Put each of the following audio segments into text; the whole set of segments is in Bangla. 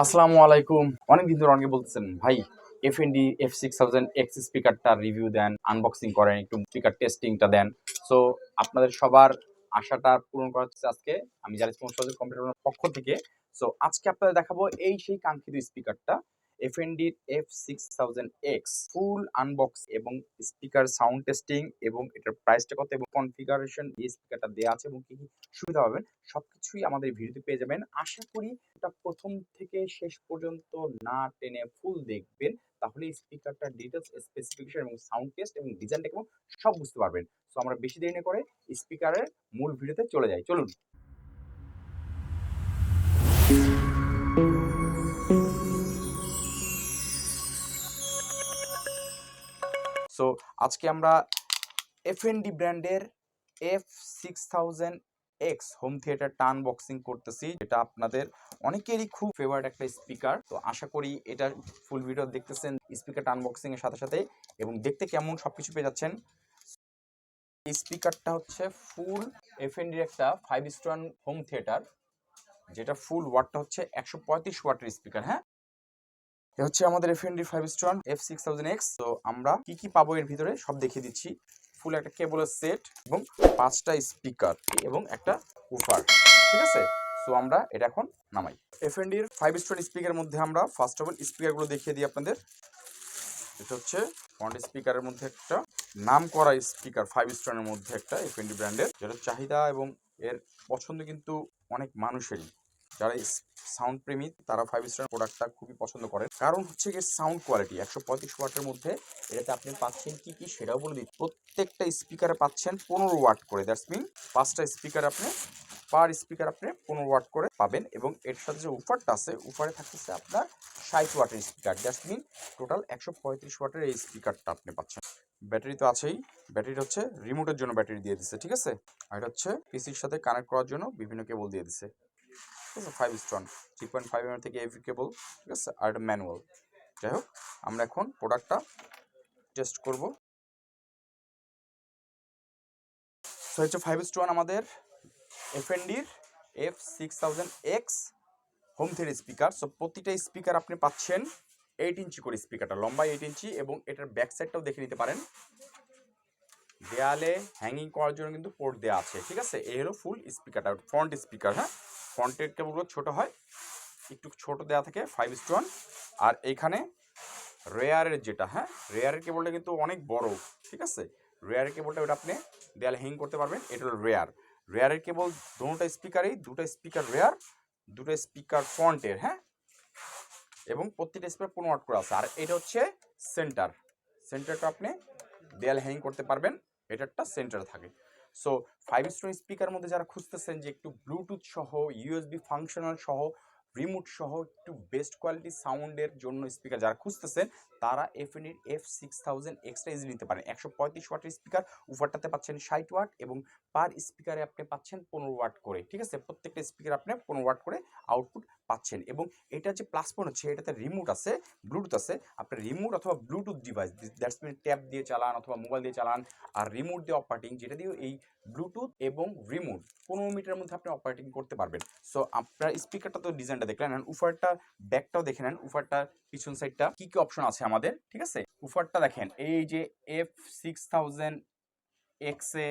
আসসালামু আলাইকুম। অনেকদিন ধরে অনেকে বলতেছেন ভাই F&D F6000X স্পিকারটা রিভিউ দেন, আনবক্সিং করেন, একটু স্পিকার টেস্টিংটা দেন। সো আপনাদের সবার আশাটা পূরণ করা হচ্ছে আজকে আমি যারা স্পন্সর কম্পিউটারের পক্ষ থেকে। সো আজকে আপনাদের দেখাবো এই সেই কাঙ্ক্ষিত স্পিকারটা F&D F6000X ফুল আনবক্স এবং স্পিকার সাউন্ড টেস্টিং এবং এটার প্রাইসটা কত এবং কনফিগারেশন এই স্পিকারটা দেওয়া আছে এবং কি কি সুবিধা পাবেন সবকিছুই আমাদের ভিডিওতে পেয়ে যাবেন। আশা করি এটা প্রথম থেকে শেষ পর্যন্ত না টেনে ফুল দেখবেন, তাহলে স্পিকারটার ডিটেলস, স্পেসিফিকেশন এবং সাউন্ড টেস্ট এবং ডিজাইনটা কেমন সব বুঝতে পারবেন। সো আমরা বেশি দেরি না করে স্পিকারের মূল ভিডিওতে চলে যাই, চলুন। সো আজকে আমরা F&D ব্র্যান্ডের F6000X হোম থিয়েটারটা আনবক্সিং করতেছি, যেটা আপনাদের অনেকেরই খুব ফেভারিট একটা স্পিকার। তো আশা করি এটা ফুল ভিডিও দেখতেছেন স্পিকারটা আনবক্সিং এর সাথে সাথে এবং দেখতে কেমন সবকিছু পেয়ে যাচ্ছেন। এই স্পিকারটা হচ্ছে ফুল F&D একটা 5 স্টার হোম থিয়েটার, যেটা ফুল ওয়াটটা হচ্ছে 135 ওয়াটের স্পিকার। হ্যাঁ, এ হচ্ছে আমাদের F&D 5 স্টার F6000X। তো আমরা কি কি পাবো এর ভিতরে সব দেখিয়ে দিচ্ছি। ফুল একটা কেবলের সেট এবং 5টা স্পিকার এবং একটা উফার, ঠিক আছে। সো আমরা এটা এখন নামাই। F&D এর 5 স্টার স্পিকারের মধ্যে আমরা ফার্স্ট অফ অল স্পিকারগুলো দেখিয়ে দিই আপনাদের। এটা হচ্ছে ফ্রন্ট স্পিকারের মধ্যে একটা নাম করা স্পিকার, 5 স্টারের মধ্যে একটা F&D ব্র্যান্ডের, যেটা চাহিদা এবং এর পছন্দ কিন্তু অনেক মানুষেরই। যারা সাউন্ড প্রেমী তারা 5 স্টার প্রোডাক্টটা খুবই পছন্দ করেন, কারণ হচ্ছে গিয়ে সাউন্ড কোয়ালিটি। 135 ওয়াটের মধ্যে এটাতে আপনি পাচ্ছেন কি কি সেটাও বলে দিই। প্রত্যেকটা স্পিকারে পাচ্ছেন 15 ওয়াট করে, দ্যাটস মিন 5টা স্পিকার আপনি পার স্পিকার আপনি 15 ওয়াট করে পাবেন। এবং এর সাথে যে উফারটা আছে, উফারে থাকতেছে আপনার 60 ওয়াটের স্পিকার, দ্যাটস মিন টোটাল 135 ওয়াটের এই স্পিকারটা আপনি পাচ্ছেন। ব্যাটারি তো আছেই, ব্যাটারি হচ্ছে রিমোটের জন্য ব্যাটারি দিয়ে দিচ্ছে, ঠিক আছে। আর এটা হচ্ছে পিসির সাথে কানেক্ট করার জন্য বিভিন্ন কেবল দিয়ে দিচ্ছে, ঠিক আছে। 5 স্টোন 3.5 mm থেকে এভি কেবল, ঠিক আছে। আর এটা ম্যানুয়াল। যাই হোক, আমরা এখন প্রোডাক্টটা টেস্ট করব। সো হচ্ছে 5 স্টোন আমাদের F&Dর F6000X home theatre speaker. So প্রতিটা স্পিকার আপনি পাচ্ছেন 8 ইঞ্চি করে, স্পিকারটা লম্বা 8 ইঞ্চি এবং এটার ব্যাক সাইডটাও দেখে নিতে পারেন। দেয়ালে হ্যাঙ্গিং করার জন্য কিন্তু পোর্ট দেওয়া আছে, ঠিক আছে। এই হলো ফুল স্পিকারটা, ফ্রন্ট স্পিকার। হ্যাঁ, ফ্রন্টের কেবলগুলো ছোট হয়, একটু ছোট দেওয়া থাকে 5 স্টোন। আর এইখানে রেয়ারের যেটা, হ্যাঁ, রেয়ারের কেবলটা কিন্তু অনেক বড়, ঠিক আছে। রেয়ারের কেবলটা ওটা আপনি দেয়ালে হ্যাং করতে পারবেন। এটা হলো রেয়ারের কেবল দুটো স্পিকারেই, দুটো স্পিকার রেয়ার, দুটো স্পিকার ফ্রন্টের, হ্যাঁ, এবং প্রত্যেকটা স্পিকার 15 ওয়াট করে আছে। আর এটা হচ্ছে সেন্টারটা আপনি দেয়াল হ্যাং করতে পারবেন, এটা একটা সেন্টার থাকে। সো 5 স্টোন স্পিকার মধ্যে যারা খুঁজতেছেন যে একটু ব্লুটুথ সহ, ইউএসবি ফাংশনাল সহ, রিমোট সহ একটু বেস্ট কোয়ালিটি সাউন্ডের জন্য স্পিকার যারা খুঁজতেছেন, তারা F&D F6000X ইজি নিতে পারেন। 135 ওয়াটের স্পিকার, উফারটাতে পাচ্ছেন 60 ওয়াট এবং পার স্পিকারে আপনি পাচ্ছেন 15 ওয়াট করে, ঠিক আছে। প্রত্যেকটা স্পিকার আপনি 15 ওয়াট করে আউটপুট পাচ্ছেন। এবং এটা যে প্লাস পয়েন্ট হচ্ছে, এটাতে রিমোট আছে, ব্লুটুথ আছে। আপনার রিমোট অথবা bluetooth device, that's mean tab দিয়ে চালান অথবা মোবাইল দিয়ে চালান, আর রিমোট দিয়ে অপারেটিং, যেটা দিয়ে এই ব্লুটুথ এবং রিমোট 15 মিনিটের মধ্যে আপনি অপারেটিং করতে পারবেন। সো আপনার স্পিকারটা তো ডিজাইনটা দেখলেন, উফারটা ব্যাকটাও দেখে নেন, উফারটা পিছন সাইডটা কি কি অপশন আছে আমাদের, ঠিক আছে। উফারটা দেখেন, এই যে F6000X এ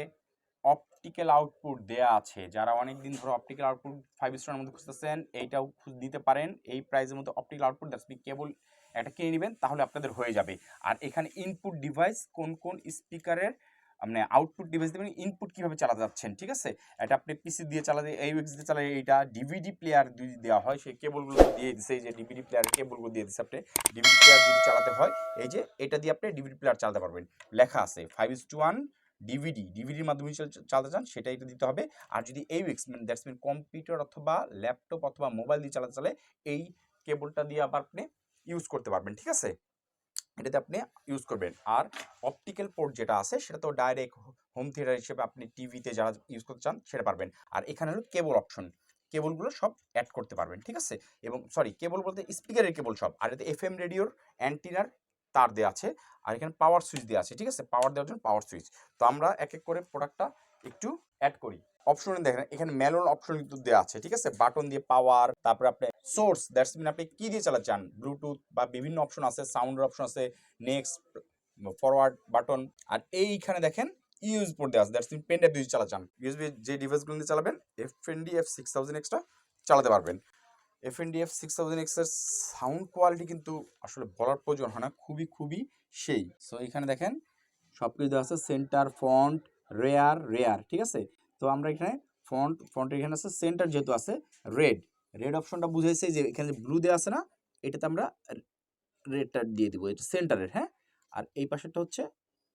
অপটিক্যাল আউটপুট দেয়া আছে। যারা অনেক দিন ধরে অপটিক্যাল আউটপুট 5 স্টারের মধ্যে খুঁজতেছেন, এইটাও দিতে পারেন। এই প্রাইসের মধ্যে অপটিক্যাল আউটপুট, দ্যাটস মিন কেবল একটা কিনে নেবেন, তাহলে আপনাদের হয়ে যাবে। আর এখানে ইনপুট ডিভাইস কোন কোন স্পিকারের মানে আউটপুট ডিভাইস দেবেন, ইনপুট কিভাবে চালাতে যাচ্ছেন, ঠিক আছে। এটা আপনি পিসি দিয়ে চালাতে, AUX দিয়ে চালাতে, এইটা ডিভিডি প্লেয়ার যদি দেওয়া হয় সেই কেবলগুলো দিয়ে দিচ্ছে। এই যে ডিভিডি প্লেয়ারের কেবলগুলো দিয়ে দিচ্ছে। আপনি ডিভিডি প্লেয়ার যদি চালাতে হয়, এই যে এটা দিয়ে আপনি ডিভিডি প্লেয়ার চালাতে পারবেন। লেখা আছে 5:1 ডিভিডির মাধ্যমে চালাতে চান, সেটা এটা দিতে হবে। আর যদি AUX মানে দ্যাটস মিন কম্পিউটার অথবা ল্যাপটপ অথবা মোবাইল দিয়ে চালাতে চালে এই কেবলটা দিয়ে আবার আপনি ইউজ করতে পারবেন, ঠিক আছে। এটাতে আপনি ইউজ করবেন। আর অপটিক্যাল পোর্ট যেটা আছে, সেটা তো ডাইরেক্ট হোম থিয়েটার হিসেবে আপনি টিভিতে যারা ইউজ করতে চান সেটা পারবেন। আর এখানে হলো কেবল অপশন, কেবলগুলো সব অ্যাড করতে পারবেন, ঠিক আছে। এবং সরি, কেবল বলতে স্পিকারের কেবল সব। আর এতে FM রেডিওর অ্যান্টিনার তার দেওয়া আছে। আর এখানে পাওয়ার সুইচ দেওয়া আছে, ঠিক আছে, পাওয়ার দেওয়ার জন্য পাওয়ার সুইচ। তো আমরা এক এক করে প্রোডাক্টটা একটু অ্যাড করি। অপশনে দেখেন এখানে ম্যানুয়াল অপশন কিন্তু দেওয়া আছে, ঠিক আছে, বাটন দিয়ে পাওয়ার, তারপরে আপনি সোর্স, দ্যাটস মিন আপনি কি দিয়ে চালাতে চান, ব্লুটুথ বা বিভিন্ন অপশন আছে, সাউন্ডের অপশন আছে, নেক্সট, ফরওয়ার্ড বাটন। আর এইখানে দেখেন ইউজ পোর্ট দেওয়া আছে, দ্যাটস মিন পেন ড্রাইভ দিয়ে চালাতে চান, ইউএসবি যে ডিভাইসগুলো দিয়ে চালাবেন F&D F6000X টা চালাতে পারবেন। F&D F6000X এর সাউন্ড কোয়ালিটি কিন্তু আসলে বলার প্রয়োজন হয় না, খুবই খুবই সেই। সো এখানে দেখেন সব কিছু দেওয়া আছে, সেন্টার, ফন্ট, রেয়ার, ঠিক আছে। তো আমরা এখানে ফন্টের এখানে আছে সেন্টার, যেহেতু আছে রেড অপশনটা বুঝাইছে যে এখানে যে ব্লু দেওয়া আছে না, এটাতে আমরা রেডটা দিয়ে দিব, এটা সেন্টারের, হ্যাঁ। আর এই পাশেরটা হচ্ছে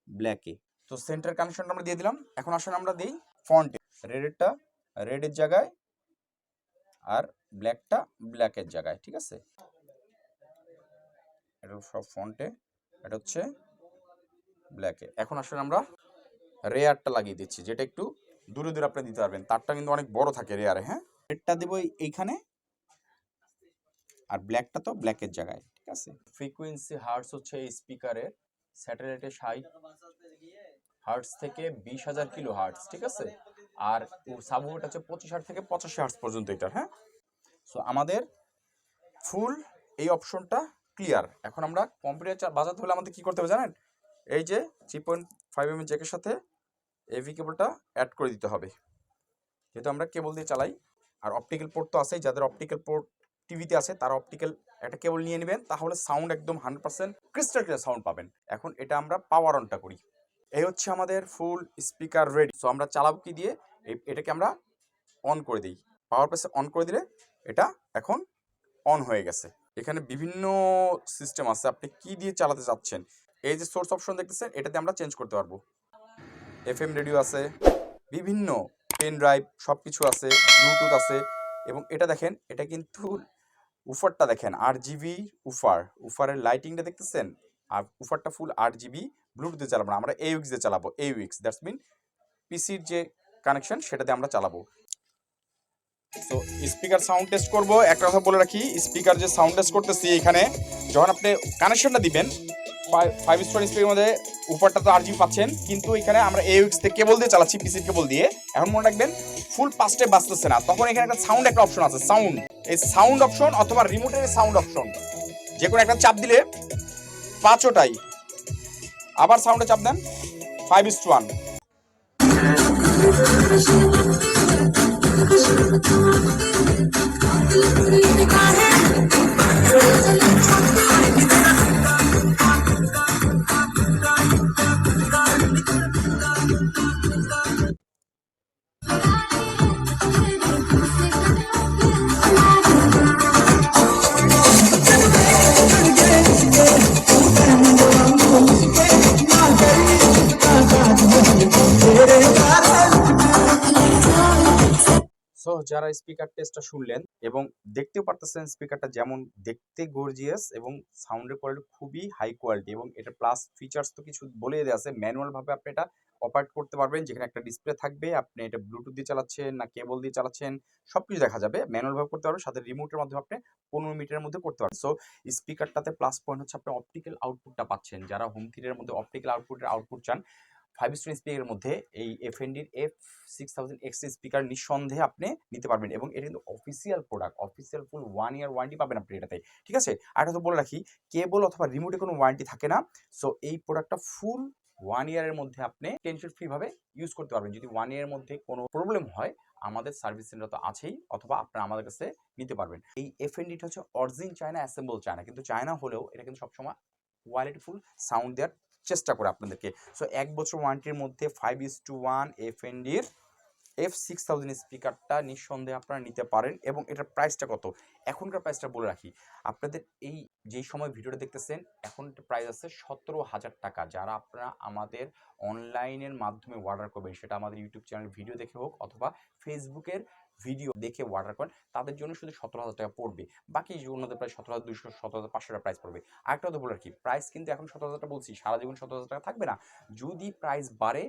ব্ল্যাকে। তো সেন্টার কানেকশনটা আমরা দিয়ে দিলাম। এখন আসলে আমরা দিই ফন্টে, রেডেরটা রেডের জায়গায় আর ব্ল্যাকটা ব্ল্যাকের জায়গায়, ঠিক আছে। এটা সব ফন্টে, এটা হচ্ছে ব্ল্যাকে। এখন আসলে আমরা রেয়ারটা লাগিয়ে দিচ্ছি, যেটা একটু দূরে দূরে আপনি দিতে পারবেন, তারটা কিন্তু অনেক বড় থাকে রেয়ারে, হ্যাঁ। রেডটা দেবো এইখানে, আর ব্ল্যাকটা তো ব্ল্যাকের জায়গায়, ঠিক আছে। ফ্রিকোয়েন্সি হার্টস হচ্ছে এই স্পিকারের, স্যাটেলাইটে 60 হার্টস থেকে 20,000 কিলো হার্টস, ঠিক আছে। আর সাবউফারটা হচ্ছে 25 থেকে 85 হার্টস পর্যন্ত এটা, হ্যাঁ। সো আমাদের ফুল এই অপশনটা ক্লিয়ার। এখন আমরা কম্পিউটার বাজাতে হলে আমাদের কি করতে হবে জানেন, এই যে 3.5mm জ্যাকের সাথে এভি কেবলটা অ্যাড করে দিতে হবে, যেহেতু আমরা কেবল দিয়ে চালাই। আর অপটিক্যাল পোর্ট তো আছেই, যাদের অপটিক্যাল পোর্ট টিভিতে আছে তারা অপটিক্যাল একটা কেবল নিয়ে নেবেন, তাহলে সাউন্ড একদম 100% ক্রিস্টাল ক্লিয়ার সাউন্ড পাবেন। এখন এটা আমরা পাওয়ার অনটা করি। এই হচ্ছে আমাদের ফুল স্পিকার রেডি। সো আমরা চালাবো কি দিয়ে, এটাকে আমরা অন করে দিই, পাওয়ার প্রেসে অন করে দিলে এটা এখন অন হয়ে গেছে। এখানে বিভিন্ন সিস্টেম আছে, আপনি কি দিয়ে চালাতে চাচ্ছেন। এই যে সোর্স অপশন দেখতেছেন, এটাতে আমরা চেঞ্জ করতে পারবো। FM রেডিও আছে, বিভিন্ন পেন ড্রাইভ সব কিছু আছে, ব্লুটুথ আছে। এবং এটা দেখেন, এটা কিন্তু উফারটা দেখেন RGB উফারের লাইটিংটা দেখতেছেন। আর উফারটা ফুল RGB, ব্লুটুথে চালাবো না, আমরা AUX দিয়ে চালাবো, AUX দ্যাটস মিন পিসির যে কানেকশন সেটাতে আমরা চালাবো। তো স্পিকার সাউন্ড টেস্ট করব। একটা কথা বলে রাখি, স্পিকার যে সাউন্ড টেস্ট করতেছি এখানে, যখন আপনি কানেকশনটা দিবেন 5 স্টোর স্পিকারের মধ্যে উপরটা তো RGB পাচ্ছেন, কিন্তু এখানে আমরা AUX থেকে কেবল দিয়ে চালাচ্ছি, পিসির কেবল দিয়ে। এখন মনে রাখবেন ফুল পাস্টে বাজতেছে না, তখন এখানে একটা সাউন্ড, একটা অপশন আছে সাউন্ড, এই সাউন্ড অপশন অথবা রিমোটের সাউন্ড অপশন, যে কোনো একটা চাপ দিলে 5টাই, আবার সাউন্ডে চাপ দেন 5:1। সো যারা স্পিকার টেস্টটা শুনলেন এবং দেখতেও পারতেছেন, স্পিকারটা যেমন দেখতে গর্জিয়াস এবং সাউন্ডের কোয়ালিটি খুবই হাই কোয়ালিটি, এবং এটা প্লাস ফিচার্স তো কিছু বলে দেওয়া আছে। ম্যানুয়াল ভাবে আপনি এটা অপারেট করতে পারবেন, যেখানে একটা ডিসপ্লে থাকবে, আপনি এটা ব্লুটুথ দিয়ে চালাচ্ছেন না কেবল দিয়ে চালাচ্ছেন সবকিছু দেখা যাবে, ম্যানুয়াল ভাবে করতে পারবেন, সাথে রিমোটের মাধ্যমে আপনি 15 মিনিটের মধ্যে করতে পারবেন। সো স্পিকারটাতে প্লাস পয়েন্ট হচ্ছে আপনি অপটিক্যাল আউটপুটটা পাচ্ছেন। যারা হোম থিয়েটারের মধ্যে অপটিক্যাল আউটপুট চান, 5 স্টোর স্পিকারের মধ্যে এই F&D F6000X স্পিকার নিঃসন্দেহে আপনি নিতে পারবেন, এবং এটা কিন্তু অফিসিয়াল প্রোডাক্ট, অফিসিয়াল ফুল 1 ইয়ার ওয়ারেন্টি পাবেন আপনি এটাতে, ঠিক আছে। আর এটা তো বলে রাখি, কেবল অথবা রিমোটে কোনো ওয়ারেন্টি থাকে না। সো এই প্রোডাক্টটা ফুল 1 ইয়ারের মধ্যে আপনি টেনশন ফ্রি ভাবে ইউজ করতে পারবেন। যদি 1 ইয়ারের মধ্যে কোনো প্রবলেম হয়, আমাদের সার্ভিস সেন্টার তো আছেই, অথবা আপনারা আমাদের কাছে নিতে পারবেন। এই F&Dটা হচ্ছে অরিজিন চায়না, অ্যাসেম্বল চায়না, কিন্তু চায়না হলেও এটা কিন্তু সবসময় কোয়ালিটিফুল সাউন্ড দেওয়ার চেষ্টা করে আপনাদেরকে। সো 1 বছর ওয়ারেন্টির মধ্যে 5:1 F&Dর F6000 স্পিকারটা নিঃসন্দেহে আপনারা নিতে পারেন। এবং এটার প্রাইসটা কত, এখনকার প্রাইসটা বলে রাখি আপনাদের, এই যেই সময় ভিডিওটা দেখতেছেন এখন প্রাইস আছে 17,000 টাকা। যারা আপনারা আমাদের অনলাইনের মাধ্যমে অর্ডার করবেন, সেটা আমাদের ইউটিউব চ্যানেল ভিডিও দেখে হোক অথবা ফেসবুকের ভিডিও দেখে অর্ডার করেন, তাদের জন্য শুধু 17,000 টাকা পড়বে। বাকি অন্যদের প্রায় 17,200 17,500 টাকা প্রাইস পড়বে। আরেকটা কথা বলে রাখি, প্রাইস কিন্তু এখন 17,000 টাকা বলছি, সারা জীবন 17,000 টাকা থাকবে না। যদি প্রাইস বাড়ে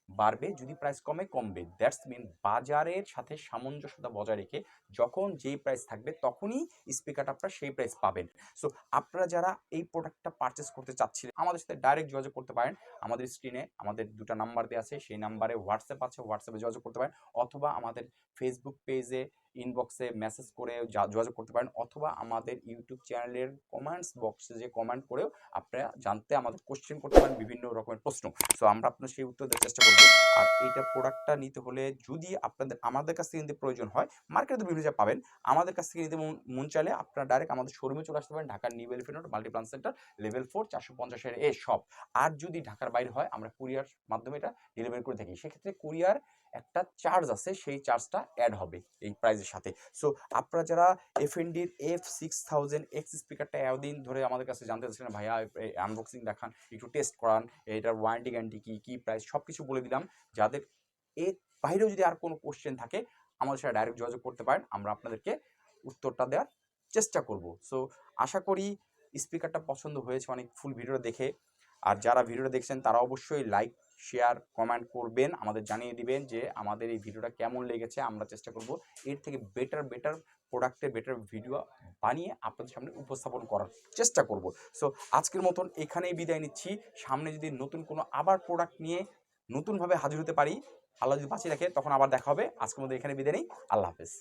বাড়বে, যদি প্রাইস কমে কমবে। দ্যাটস মিন বাজারের সাথে সামঞ্জস্যতা বজায় রেখে যখন যেই প্রাইস থাকবে তখনই স্পিকারটা আপনারা সেই প্রাইস পাবেন। সো আপনারা যারা এই প্রোডাক্টটা পারচেস করতে চাচ্ছিলেন আমাদের সাথে ডাইরেক্ট যোগাযোগ করতে পারেন। আমাদের স্ক্রিনে আমাদের 2টা নাম্বার দেওয়া আছে, সেই নাম্বারে হোয়াটসঅ্যাপ আছে, হোয়াটসঅ্যাপে যোগাযোগ করতে পারেন, অথবা আমাদের ফেসবুক পেজে ইনবক্সে মেসেজ করে যোগাযোগ করতে পারেন, অথবা আমাদের ইউটিউব চ্যানেলের কমেন্টস বক্সে যে কমেন্ট করেও আপনারা জানতে আমাদের কোশ্চেন করতে পারেন, বিভিন্ন রকমের প্রশ্ন। সো আমরা আপনার সেই উত্তর দেওয়ার চেষ্টা করবো। আর এইটা প্রোডাক্টটা নিতে হলে যদি আপনাদের আমাদের কাছ থেকে নিতে প্রয়োজন হয়, মার্কেটে তো বিভিন্ন জায়গায় পাবেন, আমাদের কাছ থেকে নিতে মন চাইলে আপনারা ডাইরেক্ট আমাদের শোরুমে চলে আসতে পারেন, ঢাকার new elephant road Multiplan centre level 4 450 এ শপ। আর যদি ঢাকার বাইরে হয় আমরা কুরিয়ার মাধ্যমে এটা ডেলিভারি করে থাকি, সেক্ষেত্রে কুরিয়ার একটা চার্জ আছে, সেই চার্জটা অ্যাড হবে এই প্রাইসের সাথে। সো আপনারা যারা F&D F6000X স্পিকারটা এতদিন ধরে আমাদের কাছে জানতে চাচ্ছিলেন, ভাইয়া আনবক্সিং দেখান, একটু টেস্ট করান, এটার ওয়ারেন্টি গ্যারান্টি কি প্রাইস, সব কিছু বলে দিলাম। যাদের এর বাইরেও যদি আর কোনো কোশ্চেন থাকে আমাদের সাথে ডাইরেক্ট যোগাযোগ করতে পারেন, আমরা আপনাদেরকে উত্তরটা দেওয়ার চেষ্টা করব। সো আশা করি স্পিকারটা পছন্দ হয়েছে অনেক ফুল ভিডিওটা দেখে। আর যারা ভিডিওটা দেখছেন তারা অবশ্যই লাইক শেয়ার কমেন্ট করবেন, আমাদের জানিয়ে দিবেন যে আমাদের এই ভিডিওটা কেমন লেগেছে। আমরা চেষ্টা করব এর থেকে বেটার প্রোডাক্টের বেটার ভিডিও বানিয়ে আপনাদের সামনে উপস্থাপন করার চেষ্টা করব। সো আজকের মতন এখানেই বিদায় নিচ্ছি। সামনে যদি নতুন কোনো আবার প্রোডাক্ট নিয়ে নতুনভাবে হাজির হতে পারি, আল্লাহ যদি বাঁচিয়ে রাখে, তখন আবার দেখা হবে। আজকের মধ্যে এখানে বিদায় নেই। আল্লাহ হাফেজ।